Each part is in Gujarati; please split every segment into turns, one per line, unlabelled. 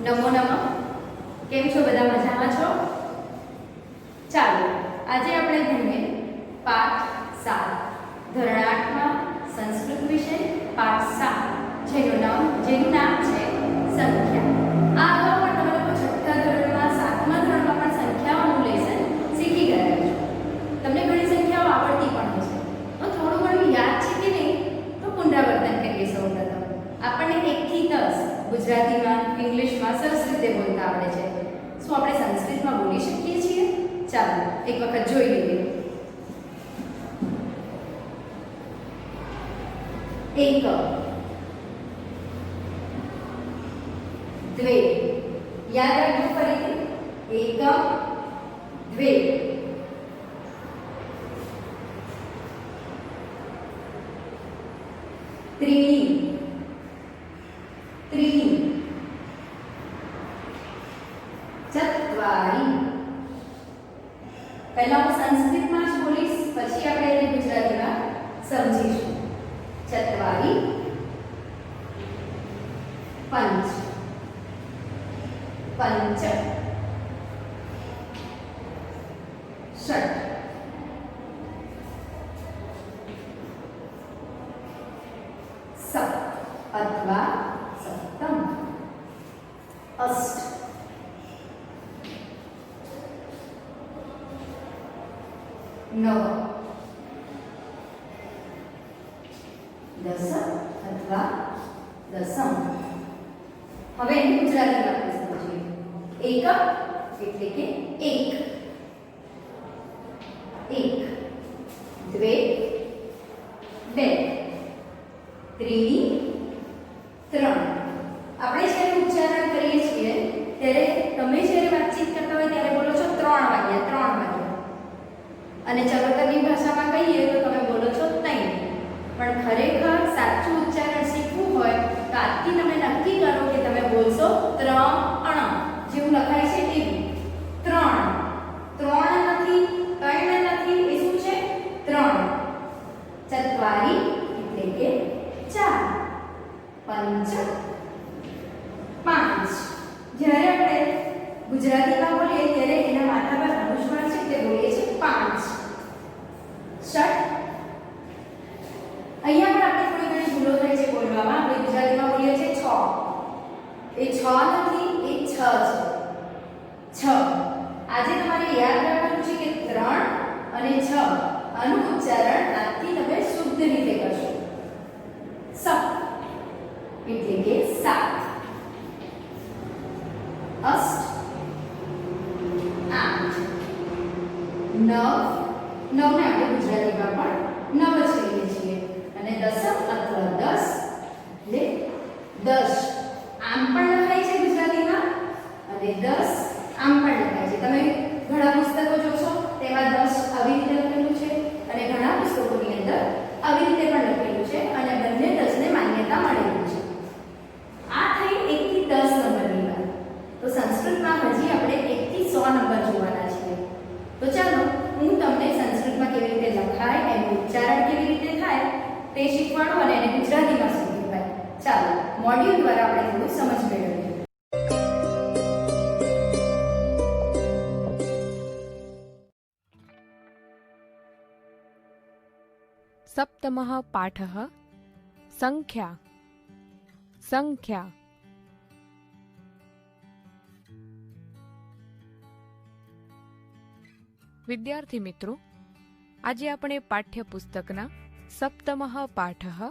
નમો નમઃ. કેમ છો બધા? મજામાં છો? ચાલો આજે આપણે ભણીએ પાઠ 7 ધોરણ 8માં સંસ્કૃત વિષય પાઠ 7 જેનું નામ છે સંખ્યા. આ અગાઉ પણ તમે લોકો છઠ્ઠા ધોરણમાં 7મા ધોરણમાં પણ સંખ્યાઓનું લેસન શીખી ગયા છો. તમને ઘણી સંખ્યાઓ આવડતી પણ હશે. તો થોડું ઘણું યાદ છે કે નહીં? તો પુનરાવર્તન કરીએ. સૌપ્રથમ આપણને 1 થી 10 ગુજરાતીમાં, ઇંગ્લિશમાં સરસ રીતે બોલતા આવડે છે. શું આપણે સંસ્કૃતમાં બોલી શકીએ છીએ? ચાલો એક વખત જોઈ લઈએ. એક, દ્વે, યાદ રાખજો ફરીથી. એક, દ્વે, ત્રીણી, ત્રીણી, ચત્વારી. પહેલા હું સંસ્કૃતમાં જ બોલીશ, પછી આપણે એને ગુજરાતીમાં સમજીશું. ચત્વારી, પંચ, પંચ, ષટ, સપ્ત અથવા સપ્તમ, અષ્ટ, નવ, દસ અથવા દસમ. હવે એને ગુજરાતીમાં આપણે સમજીએ. એક એટલે કે એક, એક, દ્વે, બે, ત્રીણી, ત્રણ. આપણે જ્યારે ઉચ્ચારણ કરીએ છીએ ત્યારે તમે જ્યારે વાતચીત કરતા હોય ત્યારે બોલો છો 3 વાગ્યા, 3 વાગ્યા. અને ચરોતરની ભાષામાં કહીએ તો તમે બોલો છો 3. પણ ખરેખર સાચું ઉચ્ચારણ શીખવું હોય તો આજથી તમે નક્કી કરો કે તમે બોલશો 3 જેવું લખાય છે એવું. 3 નથી, 3 નથી, એ શું છે? 3. ચત્વારી એટલે કે 4. પંચ, 5. જ્યારે આપણે ગુજરાતીમાં બોલીએ ત્યારે એના માથા પર અનુસ્વાર છે તે બોલીએ છીએ 5. ષટ, અહીંયા પણ આપણે થોડી ઘણી ભૂલો થાય છે બોલવામાં. આપણે ગુજરાતીમાં બોલીએ છીએ 6. એ 6 નથી, એ 6 છે. 6. આજે તમારે યાદ રાખવાનું છે કે 3 અને 6 આનું ઉચ્ચારણ આજથી તમે શુદ્ધ રીતે કરશો. સપ્ત એટલે કે 7. અષ્ટ, 8. નવ, નવને આપણે ગુજરાતીમાં પણ 9 જ કહીએ છીએ. અને દસમ અથવા 10 એટલે 10. આમ પણ લખાય છે ગુજરાતીમાં અને 10 આમ પણ લખાય છે. તમે ઘણા પુસ્તકો જોશો તેમાં 10 આવી રીતે લખેલું છે અને ઘણા પુસ્તકોની અંદર આવી રીતે પણ લખેલું છે અને બંને 10 ને માન્યતા મળેલી છે. આ થઈ 1 થી 10 નંબરની વાત. તો સંસ્કૃતમાં હજી આપણે 1 થી 100 નંબર જોવાના છીએ. તો ચાલો હું તમને સંસ્કૃતમાં કેવી રીતે લખાય, એનું ઉચ્ચારણ કેવી રીતે થાય તે શીખવાડું અને એને ગુજરાતીમાં શીખવાય. ચાલો મોડ્યુલ દ્વારા આપણે થોડું સમજ મેળવીએ.
સપ્તમઃ પાઠઃ સંખ્યા. સંખ્યા. વિદ્યાર્થી મિત્રો, આજે આપણે પાઠ્યપુસ્તકના સપ્તમઃ પાઠઃ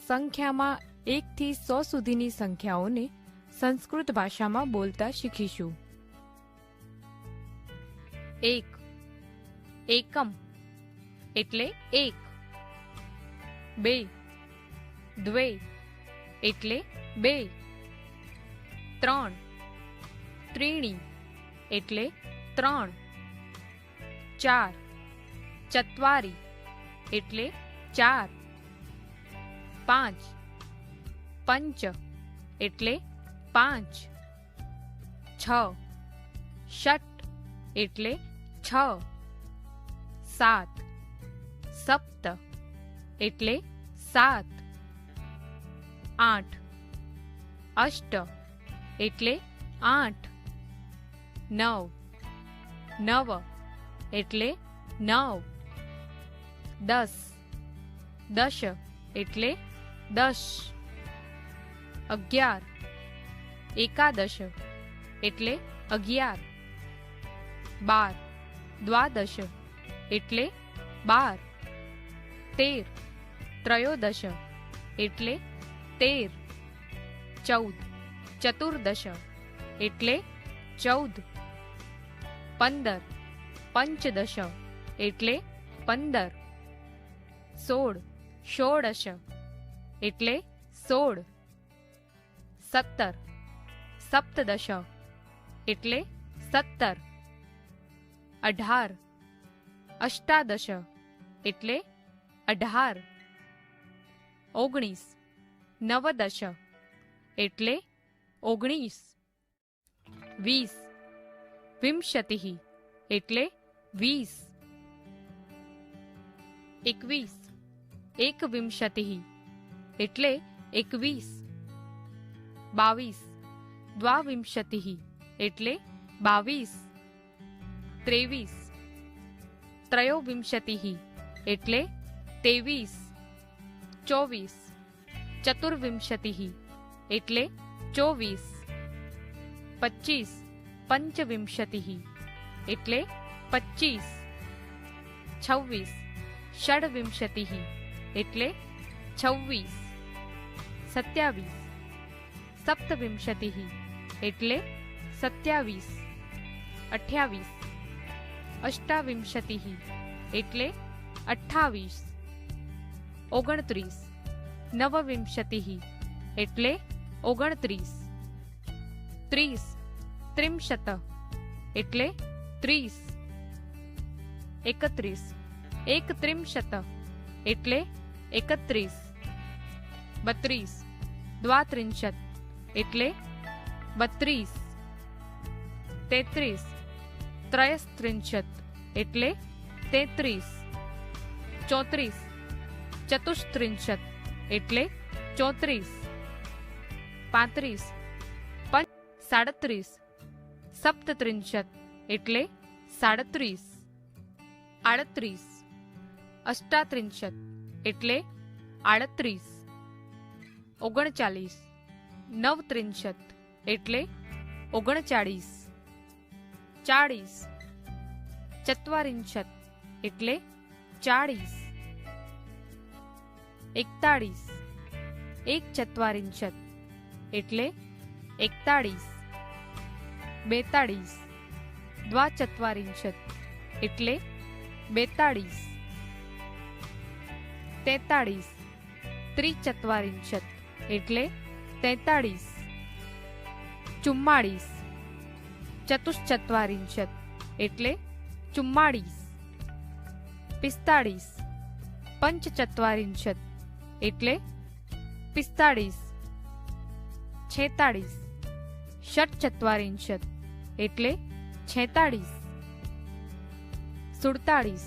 સંખ્યામાં 1 થી 100 સુધીની સંખ્યાઓને સંસ્કૃત ભાષામાં બોલતા શીખીશું. 1. એકમ એટલે 1. 2. દ્વે એટલે 2. 3. ત્રીણી એટલે 3. 4. ચત્વારી એટલે 4. 5. પંચ એટલે 5. 6. ષટ એટલે 6. 7. સપ્ત એટલે 7. 8. અષ્ટ એટલે 8 9 9 એટલે 9 10 10 એટલે 10 11 એકાદશ એટલે 11 12 દ્વાદશ એટલે 12 13 ત્રયોદશ એટલે 13 14 ચતુર્દશ એટલે 14 15 પંચદશ એટલે 15 16 ષોડશ એટલે 16 17 સપ્તદશ એટલે 17 18 અષ્ટાદશ એટલે 18 19 નવદશ એટલે 19 20 વિંશતિઃ એટલે 20 21 એકવિંશતિઃ એટલે 21 22 દ્વાવિંશતિઃ એટલે 22 23 ત્રયોવિંશતિઃ એટલે 23 24 ચતુર્વિંશતિઃ એટલે 24 25 પંચવિંશતિઃ એટલે 25 26 ષડવિંશતિઃ એટલે 26 27 સપ્તવિંશતિઃ એટલે 27 28 અષ્ટાવિંશતિઃ એટલે 28 29 નવવિંશતિઃ એટલે 29 30 ત્રિંશત એટલે 30 31 એકત્રિંશત એટલે 31 32 દ્વાત્રિંશત એટલે 32 33 ત્રયસ્ત્રિંશત એટલે 33 34 ચતુસ્ત્રિંશત એટલે 34 35 સાડત્રીસ સપ્તત્રિંશત એટલે 37 38 અષ્ટાત્રિંશત એટલે 38 39 નવત્રિંશત એટલે 39 40 ચત્વારિંશત એટલે 40 41 એકચત્વારિંશત એટલે 41 42 દ્વાચત્વારિંશત એટલે 42 43 ત્રિચત્વારિંશત એટલે 43 44 ચતુશ્ચત્વારિંશત એટલે 44 45 પંચચત્વારિંશત એટલે 45 46 ષટ્ચત્વારિંશત એટલે 46 47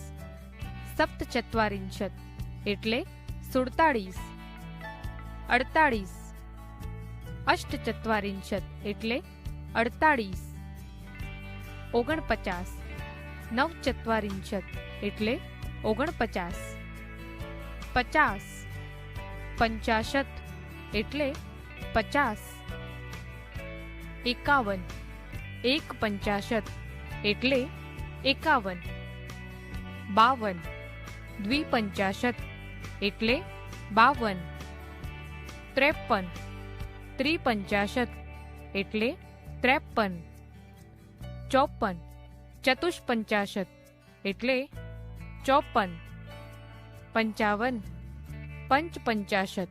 સપ્તચત્વારિંશત એટલે 47 48 અષ્ટચત્વારિંશત એટલે 48 49 નવચત્વારિંશત એટલે 49 50 પંચાશત એટલે 50 51 એકપંચાશત એટલે 51 52 દ્વિપંચાશત એટલે 52 53 ત્રિપંચાશત એટલે 53 54 ચતુષ્પંચાશત એટલે 54 55 પંચપંચાશત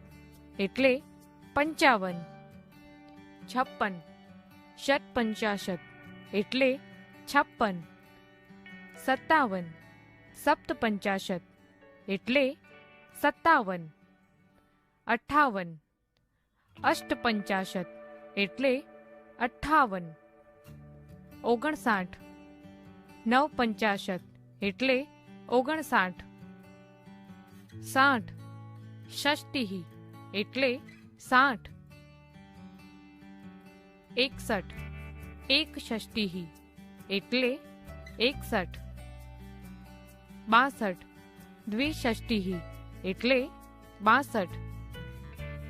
એટલે 55 56 ષટ્પંચાશત એટલે 56 57 સપ્તપંચાશત એટલે 57 58 અષ્ટપંચાશત એટલે 58 59 નવપંચાશત એટલે 59 60 ષષ્ટિઃ એટલે 60 61 एकषष्टिः એટલે 61. 62. દ્વિષષ્ટિः એટલે 62.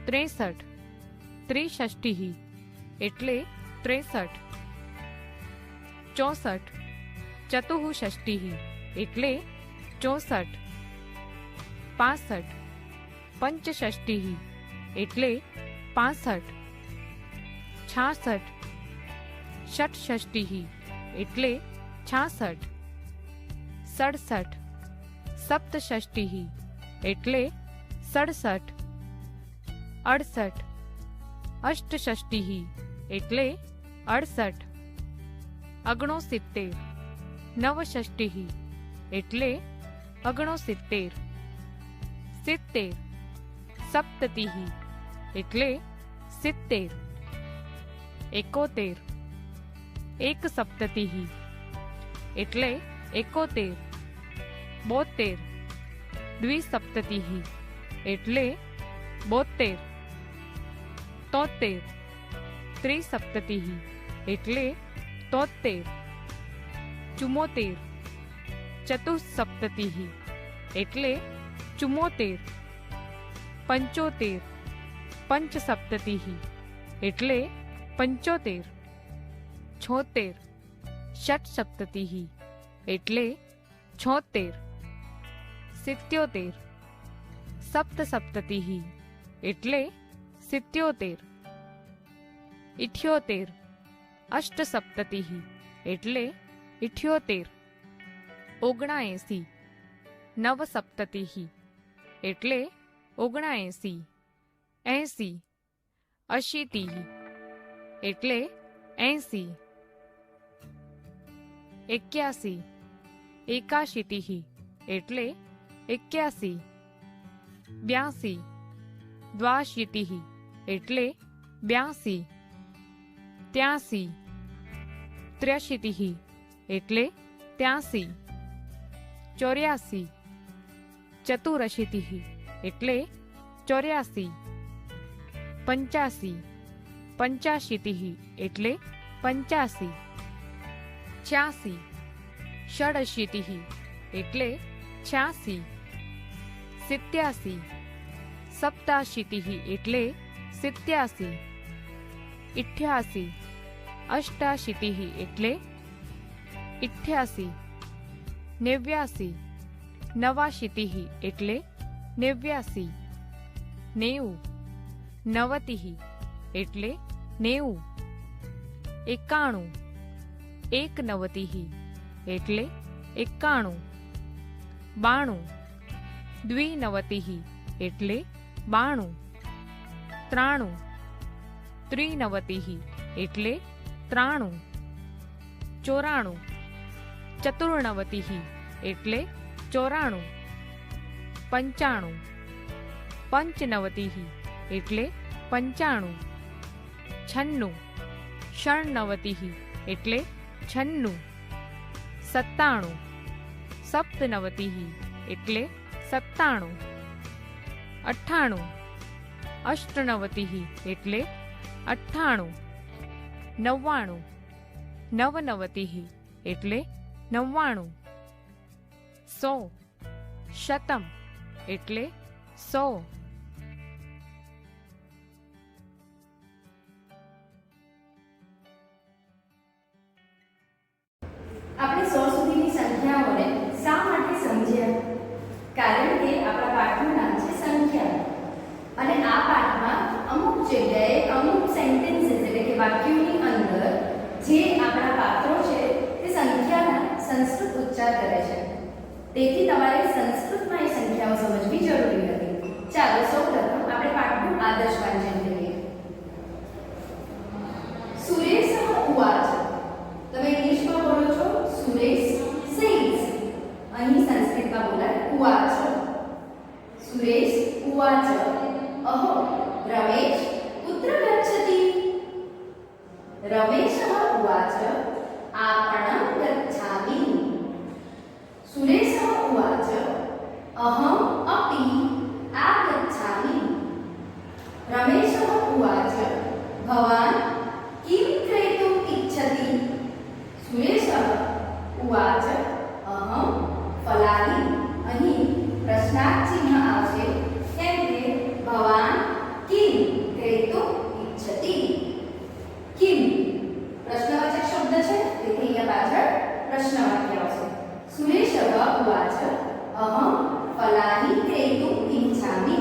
63. ત્રિષષ્ટિः એટલે 63. 64. ચતુઃષષ્ટિः એટલે 64. 65. પંચષષ્ટિः એટલે 65. 66. ષટ્ષષ્ટિः એટલે 66. 67. સપ્તષષ્ટિः એટલે 67. 68. અષ્ટષષ્ટિः એટલે 68. 69. નવષષ્ટિः એટલે 69. 70. સપ્તતિः એટલે 70. 71. એકસપ્તતિः એટલે 71. 72. દ્વિસપ્તતિः એટલે 72. 73. ત્રિસપ્તતિः એટલે 73. 74. ચતુઃસપ્તતિः એટલે 74. 75. પંચસપ્તતિः એટલે 75. 76. ષટ્સપ્તતિः એટલે 76. 77. સપ્તસપ્તતિः એટલે 77. 78. અષ્ટસપ્તતિः એટલે 78. 79. નવસપ્તતિः એટલે 79. 80. અશીતિः એટલે 80. 81. એકાશીતિः એટલે 81. 82. દ્વાશીતિः એટલે 82. 83. ત્ર્યશીતિः એટલે 83. 84. ચતુરશીતિः એટલે 84. 85. પંચાશીતિः એટલે 85. 86. ષડશીતિः એટલે 86. 87. સપ્તાશીતિः એટલે 87. 88. અષ્ટાશીતિः એટલે 88. 89. નવાશીતિः એટલે 89. 90. નવતિः એટલે 90. 91. એકનવતિः એટલે 91. 92. દ્વિનવતિः એટલે 92. 93. ત્રિનવતિः એટલે 93. 94. ચતુર્નવતિः એટલે 94. 95. પંચનવતિः એટલે 95. 96. ષણ્ણવતિः એટલે 96. 97. સપ્તનવતિः એટલે 97. 98. અષ્ટનવતિः એટલે 98. 99. નવનવતિः એટલે 99. 100. શતમ એટલે 100.
આપણે 100 સુધીની સંખ્યાઓને શા માટે સમજ્યા? કારણ કે આપણા પાઠનું નામ છે સંખ્યા, અને આ પાઠમાં અમુક જગ્યાએ અમુક સેન્ટેન્સીસ એટલે કે વાક્યોની અંદર જે આપણા પાત્રો છે તે સંખ્યાના સંસ્કૃત ઉચ્ચાર કરે છે. તેથી તમારે સંસ્કૃતમાં એ સંખ્યાઓ સમજવી જરૂરી હતી. ચાલો સૌપ્રથમ આપણે પાઠનું આદર્શ વાંચન કરીએ. સુરેશઃ ઉવાચ. તમે ઇંગ્લિશમાં બોલો છો સુરેશ સેઝ, અહીં સંસ્કૃતમાં બોલાય ઉવાચ. સુરેશ ઉવાચ અહો રમેશ કુત્ર ગચ્છતિ. રમેશઃ ઉવાચ आपणं गच्छामि. सुरेशः उवाच अहम् अपि आगच्छामि. रमेशः उवाच भवान् किं क्रेतुम् इच्छति? કિમ પ્રશ્નવાચક શબ્દ છે તેથી અહીંયા પાછળ પ્રશ્ન વાક્ય આવશે. સુરેશः ઉવાચ અહં ફલાની ક્રેતુમ ઇચ્છામિ.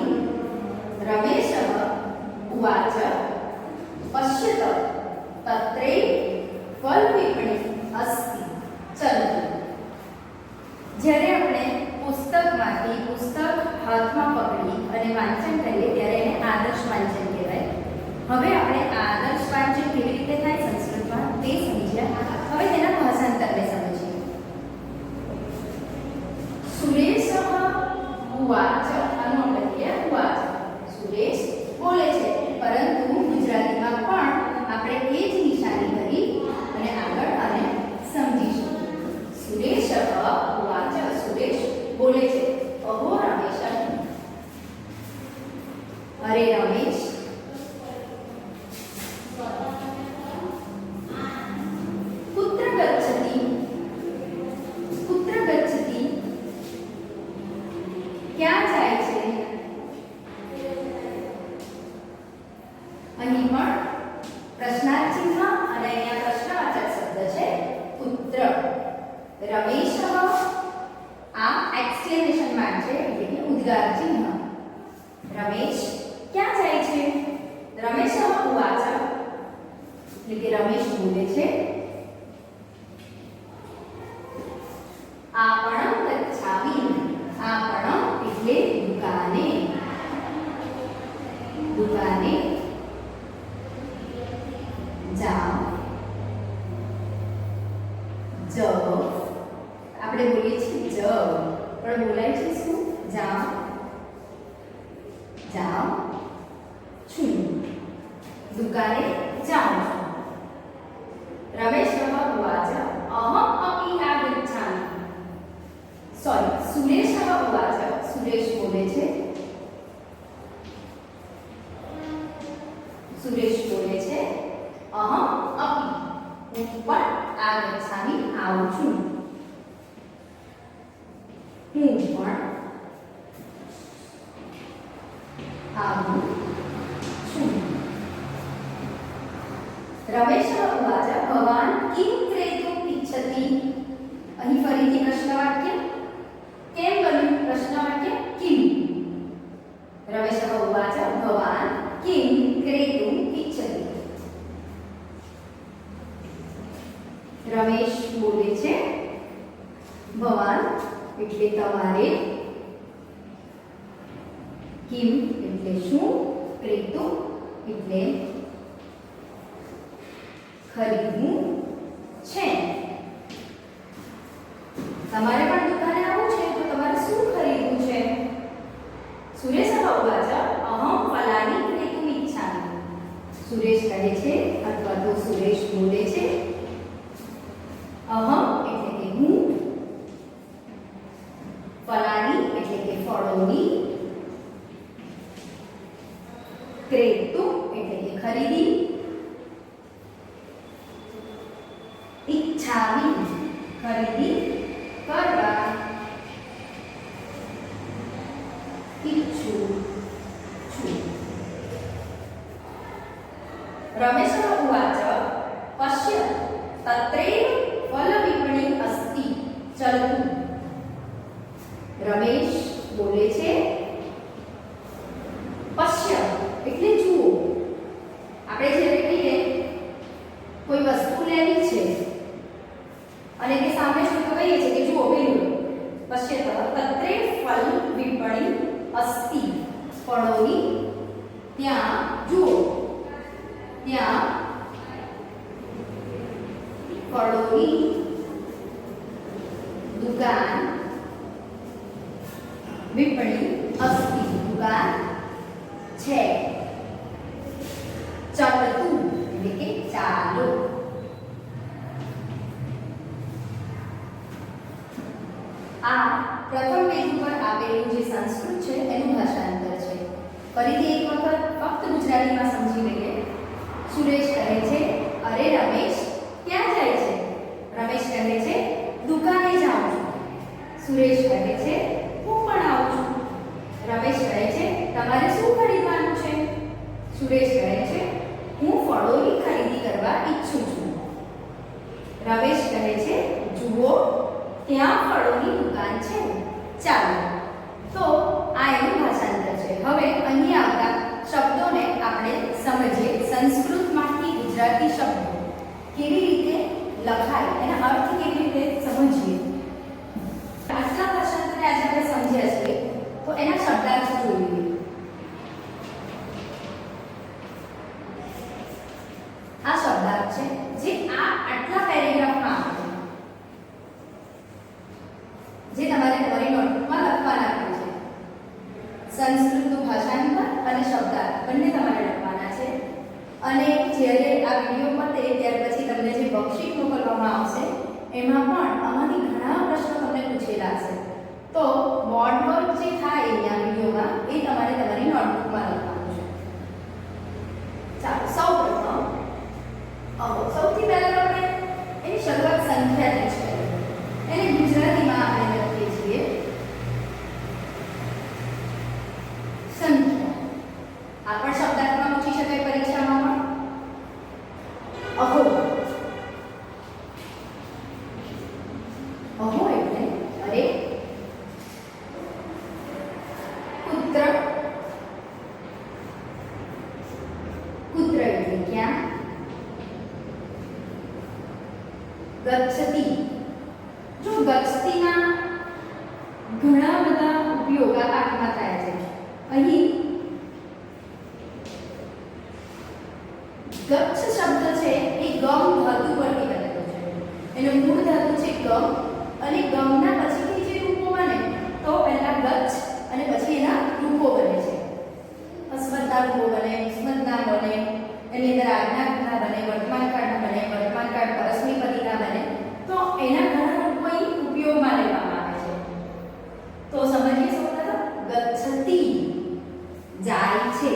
રમેશः ઉવાચ પશ્યત તત્રે ફલવિપણી અસ્તિ ચલતુ. જ્યારે આપણે પુસ્તકમાંથી પુસ્તક હાથમાં પકડી અને વાંચન કરીએ ત્યારે એને આદર્શ વાંચન કહેવાય. હવે આપણે આ આદર્શ વાંચન કેવી રીતે થાય સંસ્કૃતમાં તે સમજ્યા. હવે તેના ભાષાંતરને સમજીએ. સુરેશઃ ઉવાચ, આનો લખીએ ઉવાચ. સુરેશ બોલે છે, પરંતુ ગુજરાતીમાં પણ આપણે એ જ નિશાની કરી અને આગળ આને સમજીશું. સુરેશઃ ઉવાચ, સુરેશ બોલે છે. અહો રમેશ, અરે રમેશ. कुत्र गच्छति, कुत्र गच्छति, ક્યાં જાય છે. અહીં પણ પ્રશ્નાર્થ ચિહ્ન અને અહીંયા પ્રશ્નવાચક શબ્દ છે પુત્ર. રમેશ આ એક્સક્લેમેશન માર્ક છે એટલે કે ઉદ્ગાર ચિહ્ન. રમેશ ક્યાં જાય છે. રમેશ ઉવાચ એટલે કે રમેશ બોલે છે. આપણમ ગચ્છામિ, આપણમ એટલે દુકાને, દુકાને જાઉં. જ આપણે બોલીએ છીએ જ પણ બોલાય છે શું જાઉં, જાઉં છું, દુકાને જાઉં છું. રમેશઃ ઉવાચ અહમ અપી આગચ્છામિ. સોરી, સુરેશઃ ઉવાચ, સુરેશ બોલે છે. સુરેશ બોલે છે અહમ અપી હું પણ આગચ્છામિ આવું છું. હું પણ આવું છું. રમેશ ઉવાચ ભવાન કિમ ક્રેતુમ ઇચ્છતિ. અહીં ફરીથી પ્રશ્ન વાક્ય. કેમ બન્યું પ્રશ્ન વાક્ય કિમ. રમેશ ઉવાચ ભવાન કિમ ક્રેતુમ ઇચ્છતિ. રમેશ બોલે છે ભવાન એટલે તમારે, કિમ એટલે શું, ક્રેતુમ એટલે ખરીદવું છે. તમારે પણ દુકાને આવવું છે તો તમારે શું ખરીદવું છે. સુરેશ ઉવાચ અહમ ફલાની ક્રેતુમ ઇચ્છામિ. સુરેશ કહે છે અથવા તો સુરેશ બોલે છે અહમ એટલે કે હું, ફલાની એટલે કે ફળોની, ક્રેતુમ એટલે કે ખરીદી, ઈચ્છામિ ખરીદી કરવા, ઈચ્છું છું. રમેશ ઉવાચ પશ્ય તત્રેવ ફલવિપણી અસ્તિ ચલતુ. રમેશ બોલે છે પશ્ય એટલે જુઓ. આપણે જ્યારે કહીએ કોઈ વસ્તુ લેવી છે અને તે સામે છે તો કહીએ છીએ કે જુઓ પેલું. પશ્યત તત્રે ફલ વિપણી અસ્તિ, ફળોની ત્યાં જુઓ, ત્યાં ફળોની દુકાન, વિપણી અસ્તિ દુકાન છે. ચલતુ એટલે કે ચાલો. આ પ્રથમ પેજ ઉપર આપેલું જે સંસ્કૃત છે એનું ભાષાંતર છે. ફરીથી એક વખત ફક્ત ગુજરાતીમાં સમજી લઈએ. સુરેશ કહે છે અરે રમેશ ક્યાં જાય છે. રમેશ કહે છે દુકાને જાઉં છું. સુરેશ કહે છે હું પણ આવું છું. રમેશ કહે છે તમારે શું ખરીદવાનું છે. સુરેશ કહે છે હું ફળોની ખરીદી કરવા કેવી રીતે લખાય, એના અર્થ કેવી રીતે સમજીએ. આટલા ભાષાંતરને આજે આપણે સમજ્યા છીએ તો એના શબ્દાર્થ જોઈ લઈએ. આ શબ્દાર્થ છે જે આટલા પેરેગ્રાફમાં આવે છે, જે તમારે તમારી નોટબુકમાં લખવાના છે. સંસ્કૃતનું ભાષાંતર અને શબ્દાર્થ બંને તમારે લખવાના છે. અને જ્યારે આ વિડીયો પતે ત્યાર પછી તમને જે વર્કશીટ મોકલવામાં આવશે એમાં પણ આમાંથી ઘણા પ્રશ્નો તમને પૂછેલા હશે. તો બોર્ડ વર્ક જે થાય અહીંયા વિડીયોમાં એ તમારે તમારી નોટબુકમાં લખવાનું છે. ચાલો સૌપ્રથમ સૌથી પહેલા આપણે એની શરૂઆત સંખ્યાથી જ કરીએ. એને ગુજરાતીમાં આપણે લખીએ છીએ સંખ્યા. આ પણ શબ્દાર્થમાં પૂછી શકાય પરીક્ષામાં પણ. અહો અહો એટલે અરે. પુત્ર પુત્ર એટલે ક્યાં. ગચ્છતિ. જો ગચ્છતિના ઘણા બધા ઉપયોગ આ પાઠમાં થયા છે. અહીં ગચ્છ શબ્દ છે એ ગમ ધાતુ પરથી બનેલો છે. એનો મૂળ ધાતુ છે ગમ અને ગમના પછીથી જે રૂપો બને તો પહેલા ગચ્છ અને પછી એના રૂપો બને છે. અસ્મદના રૂપો બને, સ્મદના બને, એની અંદર આજ્ઞાના બને, વર્તમાન કાળના બને, વર્તમાન કાળ પરસ્મૈપદીના બને. તો એના ઘણા રૂપો અહીં ઉપયોગમાં લેવામાં આવે છે. તો સમજીએ સૌપ્રથમ ગચ્છતિ જાય છે.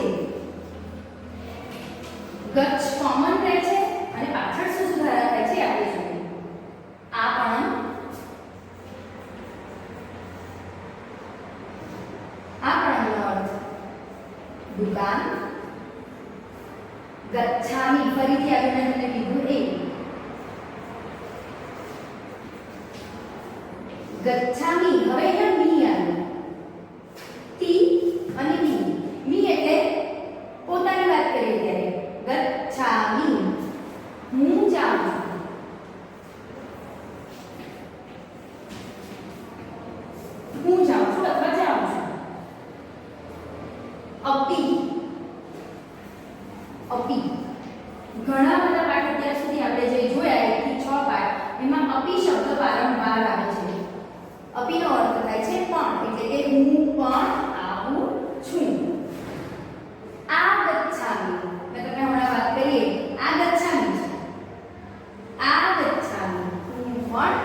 ગચ્છ કોમન રહે છે અને પાછળ શું સુધારા થાય છે આપણે જોઈએ. આપણ આપણનો અર્થ દુકાન. ગચ્છામિ ફરીથી આગળ મેં તમને કીધું એ ગચ્છામિ. હવે અહીંયા મી આવે. તી અને મી. મી એટલે પોતાની વાત કરીએ ત્યારે ગચ્છામિ હું જાઉં છું. હું જાઉં છું અથવા જાઉં છું. અપી અપી. ઘણા બધા પાઠ અત્યાર સુધી આપણે જે જોયા 1 થી 6 પાઠ એમાં અપી શબ્દ વારંવાર આવે છે. અપીનો અર્થ થાય છે પણ, એટલે કે હું પણ આવું છું. આ ગચ્છામિ મેં તમને હમણાં વાત કરીએ આ ગચ્છામિ છે. આ ગચ્છામિ હું પણ.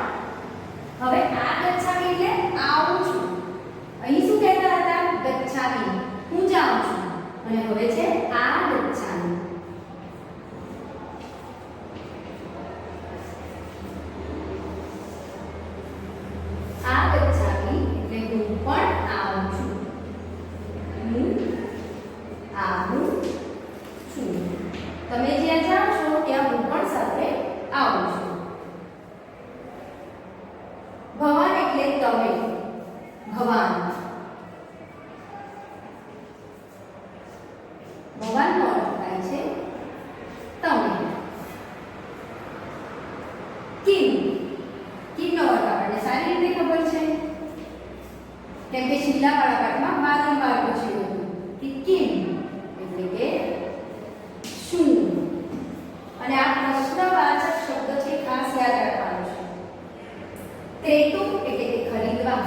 હવે આ ગચ્છામિ એટલે આવું છું. અહીં શું કહેતા હતા? ગચ્છામિ હું જાઉં છું. અને હવે છે આ ગચ્છામિ. આ ગચ્છામિ એટલે હું પણ આવું છું. હું આવું છું. તમે જ્યાં જાઓ છો ત્યાં હું પણ સાથે આવું છું. ભવાન એટલે તમે. ભવાન. ભવાનનો અર્થ થાય છે તમે. કિમ. કિમનો અર્થ આપણને સારી રીતે ખબર છે કેમ કે છેલ્લાવાળા પાઠમાં વારંવાર પૂછ્યું હતું કે કિમ એટલે કે શું. અને આ પ્રશ્નવાચક શબ્દ છે, ખાસ યાદ રાખવાનો છે. ક્રેતુ એટલે કે ખરીદવા.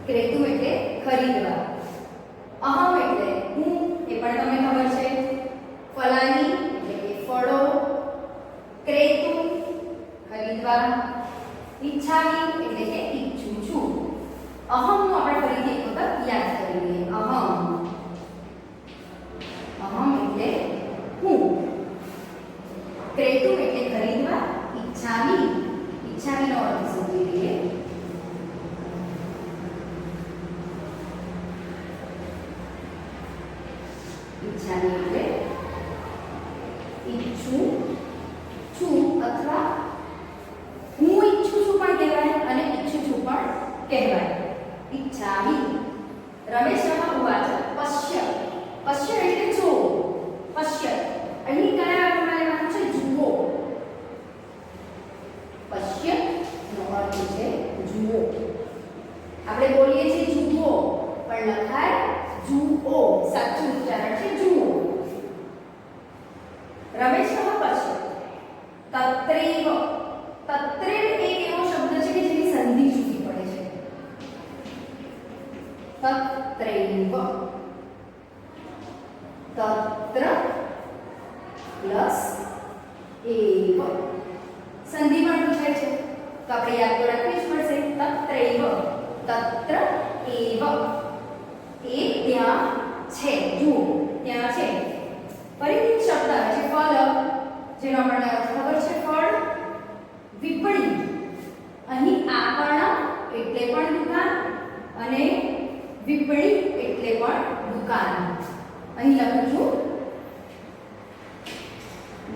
ક્રેતુ એટલે ખરીદવા. અહમ એટલે હું, એ પણ તમને ખબર છે. ફલાની એટલે કે ફળો. ક્રેતુ ખરીદવા. ઈચ્છામિ એટલે કે ઈચ્છું છું. અહમનું આપણે ફરીથી એક વખત યાદ કરી લઈએ. અહમ. અહમ એટલે હું. ક્રેતુ એટલે ખરીદવા. ઈચ્છામિ. ઈચ્છામિનો અર્થ સમજી લઈએ. ઈચ્છામિ એટલે ઈચ્છું છું અથવા હું ઈચ્છું છું પણ કહેવાય અને ઈચ્છું છું પણ કહેવાય. ઈચ્છામિ. રમેશः ઉવાચ પશ્ય પશ્ય એટલે જો પશ્ય અહીં કયા અર્થમાં લેવાનું છે જુઓ પશ્ય નો અર્થ છે જુઓ આપણે બોલીએ છીએ જુઓ પણ લખાય જુઓ સાચું ઉચ્ચારણ છે જુઓ રમેશઃ પશ્ય તત્રેવ તત્રેવ એક એવો શબ્દ છે કે જેની સંધિ ચૂકી પડે છે તત્રેવ તત્ર પ્લસ એવ સંધિ પણ પૂછાય છે તો આપણે યાદ તો રાખવી જ પડશે તત્રેવ તત્ર એવ એ ત્યાં છે જુઓ ત્યાં છે ફરીથી શબ્દ આવે છે ફળ જેનો આપણને અર્થ ખબર છે ફળ વિપણી અહીં આપણ એટલે પણ દુકાન અને વિપણી એટલે પણ દુકાન અહીં લખું છું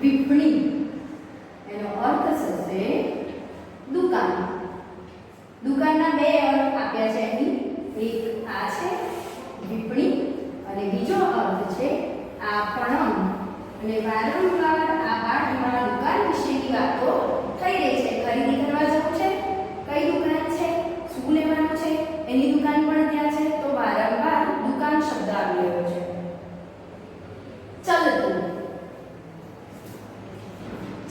વિપણી એનો અર્થ થશે દુકાન દુકાનના બે અર્થ આપ્યા છે અહીં એક આ છે વિપણી અને બીજો અર્થ છે આપણ અને વારંવાર આ પાઠમાં દુકાન વિશેની વાતો થઈ રહી છે ખરીદી કરવા જવું છે કઈ દુકાન છે શું લેવાનું છે એની દુકાન પણ ત્યાં છે તો વારંવાર દુકાન શબ્દ આવી રહ્યો છે ચાલતું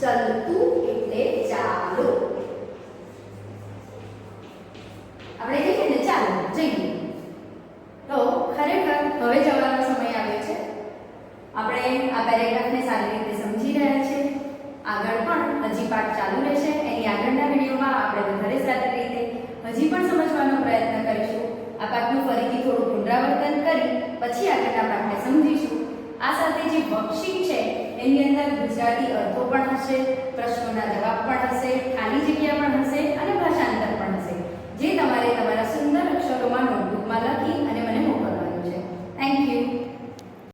ચાલતું એટલે ચાલો આપણે કહીએ ને ચાલો જઈએ તો ખરેખર હવે જવાનો સમય આવ્યો છે આપણે આ પેરેગ્રાફને સારી રીતે સમજી રહ્યા છે આગળ પણ હજી પાઠ ચાલુ રહેશે એની આગળના વિડીયોમાં આપણે વધારે સારી રીતે હજી પણ સમજવાનો પ્રયત્ન કરીશું આ પાઠનું ફરીથી થોડું પુનરાવર્તન કરી પછી આગળના પાઠને સમજીશું આ સાથે જે વર્કશીટ છે એની અંદર ગુજરાતી અર્થો પણ હશે પ્રશ્નોના જવાબ પણ હશે ખાલી જગ્યા પણ હશે અને ભાષાંતર પણ હશે જે તમારે તમારા સુંદર અક્ષરોમાં નોટબુકમાં લખી અને